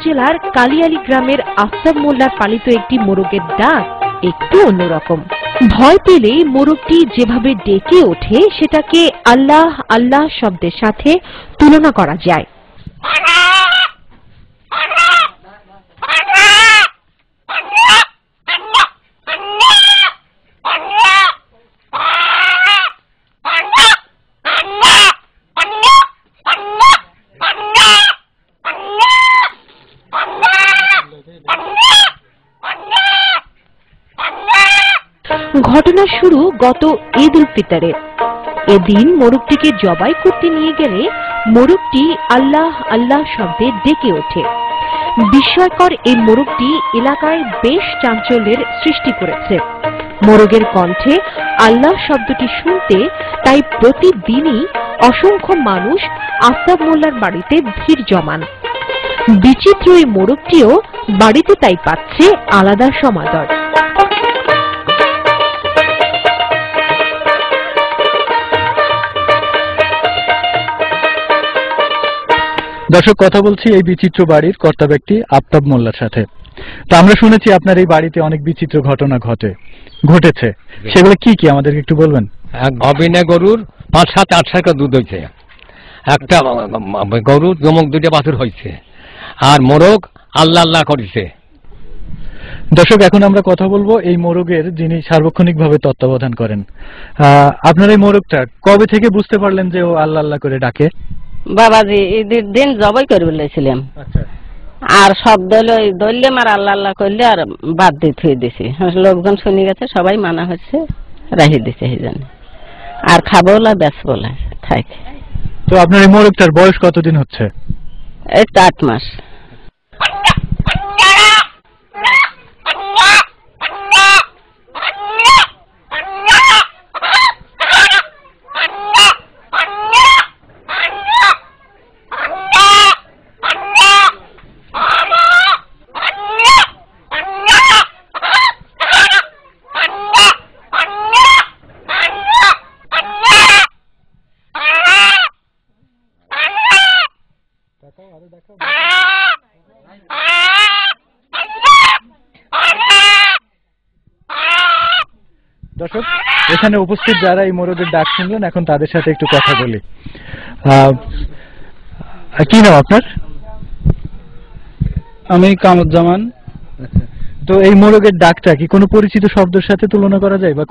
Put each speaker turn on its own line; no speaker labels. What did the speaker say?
উপজেলার কালিয়ালী গ্রামের আফতাব মোল্লার পালিত একটি মোরগের ডাক একটু অন্যরকম। ভয় পেলেই মোরগটি যেভাবে ডেকে ওঠে সেটাকে আল্লাহ আল্লাহ শব্দের সাথে তুলনা করা যায়। ঘটনা শুরু গত ঈদ উল ফিতরে। এদিন মোরগটিকে জবাই করতে নিয়ে গেলে মোরগটি আল্লাহ আল্লাহ শব্দে ডেকে ওঠে। বিস্ময়কর এই মোরগটি এলাকায় বেশ চাঞ্চল্যের সৃষ্টি করেছে। মোরগের কণ্ঠে আল্লাহ শব্দটি শুনতে তাই প্রতিদিনই অসংখ্য মানুষ আফতাব মোল্লার বাড়িতে ভিড় জমান। বিচিত্র এই মোরগটিও বাড়িতে তাই পাচ্ছে আলাদা সমাদর।
দর্শক, কথা বলছি এই বিচিত্র বাড়ির কর্তা ব্যক্তি আফতাব মোল্লার সাথে। তো আমরা শুনেছি আপনার এই বাড়িতে অনেক বিচিত্র ঘটনা ঘটেছে, সেগুলো কি কি আমাদেরকে একটু বলবেন?
অবিনে গরুর ৫-৭-৮ দুধ হয়েছে, একটা গরুর জমক 2টা বাছুর হয়েছে, আর মোরগ আল্লাহ আল্লাহ করেছে।
দর্শক, এখন আমরা কথা বলবো এই মোরগের যিনি সার্বক্ষণিকভাবে তত্ত্বাবধান করেন। আপনার এই মোরগটা কবে থেকে বুঝতে পারলেন যে ও আল্লাহ আল্লাহ করে ডাকে?
বাবাজি ঈদের দিন জবাই করে বলেছিলাম, আর সব দললে আর আল্লাহ আল্লাহ করলে আর বাদ দিয়ে থুয়ে দিছি। লোকজন শুনে গেছে, সবাই মানা হচ্ছে, রাহি দিছে এই জন্য। আর খাবো না বেচবো না থাকে।
তো আপনার এই মোরগটার বয়স কতদিন হচ্ছে?
এই তো 8 মাস।
দর্শক, এখানে উপস্থিত যারা এই মোরগের ডাক শুনলেন, এখন তাদের সাথে একটু কথা বলি। কি নাম আপনার?
আমি কামরুজ্জামান।
তো এই মোরগের ডাকটা কি কোনো পরিচিত শব্দের সাথে তুলনা করা যায় বা